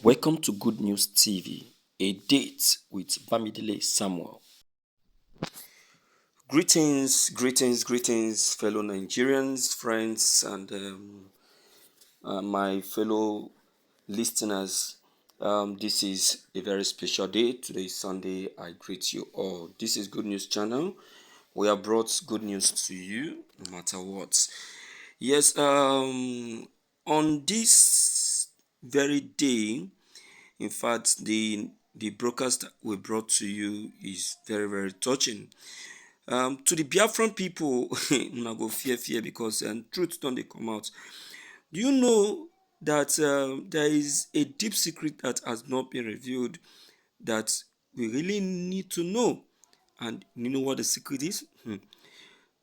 Welcome to Good News TV, a date with Bamidele Samuel. Greetings, fellow Nigerians, friends, and my fellow listeners. This is a very special day. Today is Sunday. I greet you all. This is Good News Channel. We have brought good news to you, no matter what. Yes, on this very day, in fact, the broadcast we brought to you is very, very touching. To the Biafran people, una go fear because truth don't they come out. Do you know that there is a deep secret that has not been revealed that we really need to know? And you know what the secret is?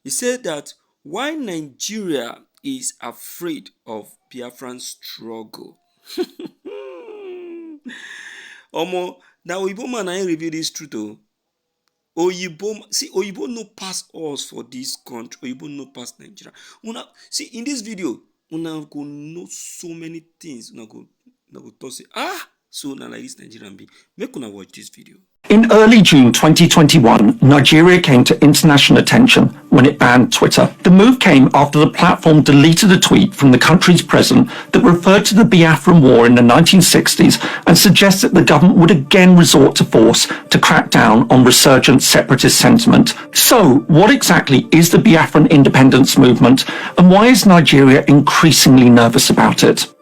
He said that why Nigeria is afraid of Biafran struggle. Omo, now Oyibo man I reveal this truth though. Oyibo no pass us for this country. Oyibo no pass Nigeria. See in this video, una go know so many things. Una go talk say so now like this Nigerian be. Make una watch this video. In early June 2021, Nigeria came to international attention when it banned Twitter. The move came after the platform deleted a tweet from the country's president that referred to the Biafran War in the 1960s and suggested the government would again resort to force to crack down on resurgent separatist sentiment. So, what exactly is the Biafran independence movement, and why is Nigeria increasingly nervous about it?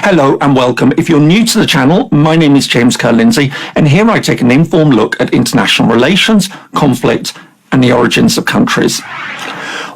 Hello and welcome. If you're new to the channel, my name is James Kerr-Lindsay, and here I take an informed look at international relations, conflict, and the origins of countries.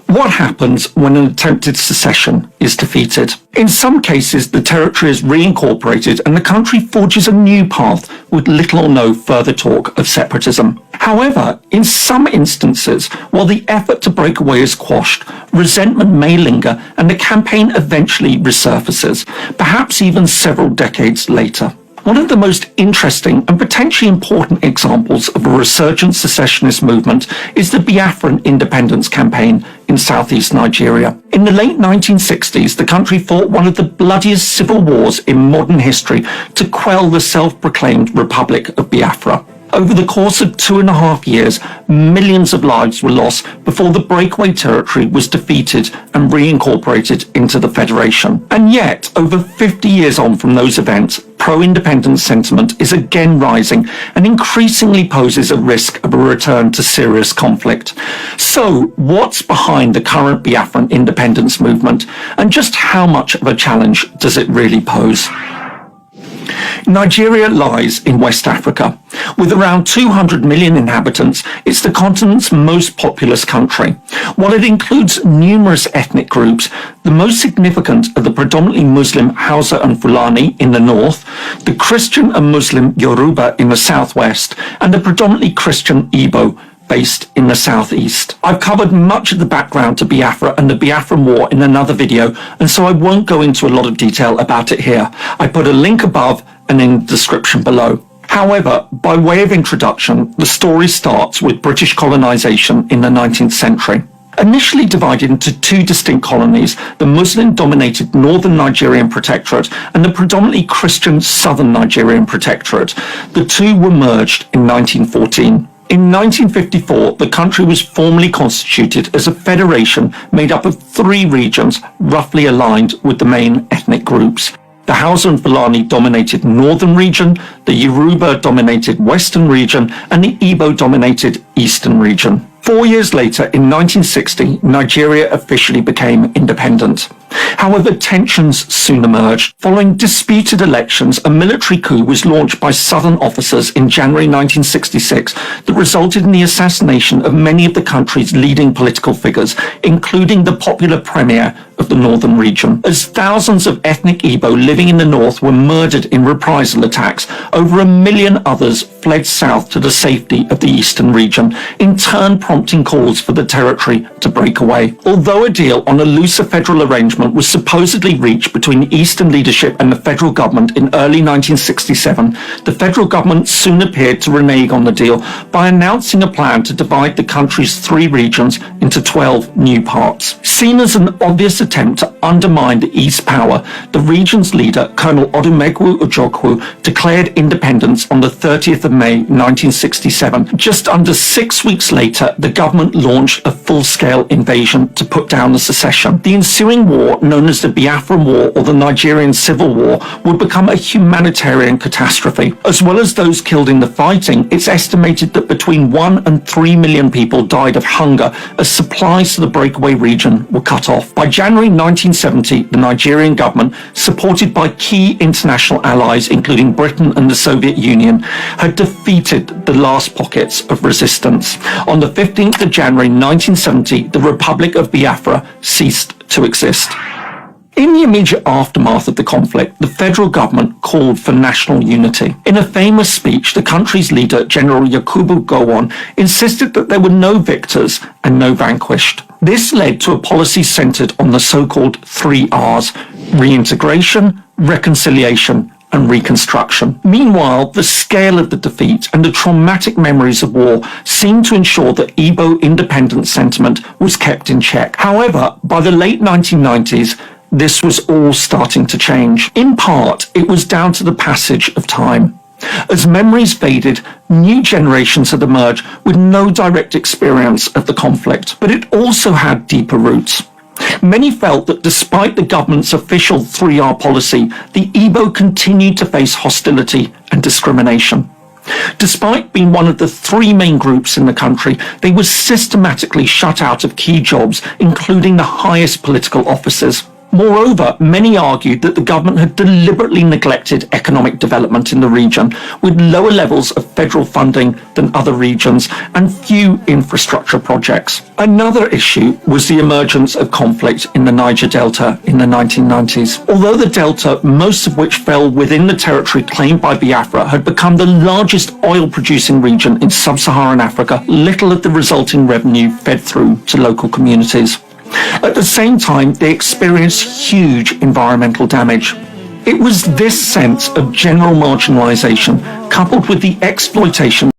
What happens when an attempted secession is defeated? In some cases, the territory is reincorporated and the country forges a new path with little or no further talk of separatism. However, in some instances, while the effort to break away is quashed, resentment may linger and the campaign eventually resurfaces, perhaps even several decades later. One of the most interesting and potentially important examples of a resurgent secessionist movement is the Biafran independence campaign in southeast Nigeria. In the late 1960s, the country fought one of the bloodiest civil wars in modern history to quell the self-proclaimed Republic of Biafra. Over the course of 2.5 years, millions of lives were lost before the breakaway territory was defeated and reincorporated into the Federation. And yet, over 50 years on from those events, pro-independence sentiment is again rising and increasingly poses a risk of a return to serious conflict. So, what's behind the current Biafran independence movement, and just how much of a challenge does it really pose? Nigeria lies in West Africa. With around 200 million inhabitants, it's the continent's most populous country. While it includes numerous ethnic groups, the most significant are the predominantly Muslim Hausa and Fulani in the north, the Christian and Muslim Yoruba in the southwest, and the predominantly Christian Igbo based in the southeast. I've covered much of the background to Biafra and the Biafran War in another video, and so I won't go into a lot of detail about it here. I put a link above and in the description below. However, by way of introduction, the story starts with British colonization in the 19th century. Initially divided into two distinct colonies, the Muslim-dominated Northern Nigerian Protectorate and the predominantly Christian Southern Nigerian Protectorate, the two were merged in 1914. In 1954, the country was formally constituted as a federation made up of 3 regions roughly aligned with the main ethnic groups. The Hausa and Fulani dominated northern region, the Yoruba dominated western region, and the Igbo dominated eastern region. 4 years later, in 1960, Nigeria officially became independent. However, tensions soon emerged. Following disputed elections, a military coup was launched by Southern officers in January 1966 that resulted in the assassination of many of the country's leading political figures, including the popular premier of the northern region. As thousands of ethnic Igbo living in the north were murdered in reprisal attacks, over 1 million others fled south to the safety of the eastern region, in turn prompting prompting calls for the territory to break away. Although a deal on a looser federal arrangement was supposedly reached between Eastern leadership and the federal government in early 1967, the federal government soon appeared to renege on the deal by announcing a plan to divide the country's 3 regions into 12 new parts. Seen as an obvious attempt to undermine the East's power, the region's leader, Colonel Odumegwu Ojukwu, declared independence on the 30th of May 1967. Just under 6 weeks later, the government launched a full-scale invasion to put down the secession. The ensuing war, known as the Biafra War or the Nigerian Civil War, would become a humanitarian catastrophe. As well as those killed in the fighting, it's estimated that between 1 and 3 million people died of hunger as supplies to the breakaway region were cut off. By January 1970, the Nigerian government, supported by key international allies including Britain and the Soviet Union, had defeated the last pockets of resistance. On the 15th of January 1970, the Republic of Biafra ceased to exist. In the immediate aftermath of the conflict, the federal government called for national unity. In a famous speech, the country's leader, General Yakubu Gowon, insisted that there were no victors and no vanquished. This led to a policy centered on the so-called 3 Rs: reintegration, reconciliation, and reconstruction. Meanwhile, the scale of the defeat and the traumatic memories of war seemed to ensure that Igbo independence sentiment was kept in check. However, by the late 1990s, this was all starting to change. In part, it was down to the passage of time. As memories faded, new generations had emerged with no direct experience of the conflict, but it also had deeper roots. Many felt that despite the government's official 3R policy, the Igbo continued to face hostility and discrimination. Despite being one of the 3 main groups in the country, they were systematically shut out of key jobs, including the highest political offices. Moreover, many argued that the government had deliberately neglected economic development in the region, with lower levels of federal funding than other regions and few infrastructure projects. Another issue was the emergence of conflict in the Niger Delta in the 1990s. Although the Delta, most of which fell within the territory claimed by Biafra, had become the largest oil-producing region in sub-Saharan Africa, little of the resulting revenue fed through to local communities. At the same time, they experienced huge environmental damage. It was this sense of general marginalisation, coupled with the exploitation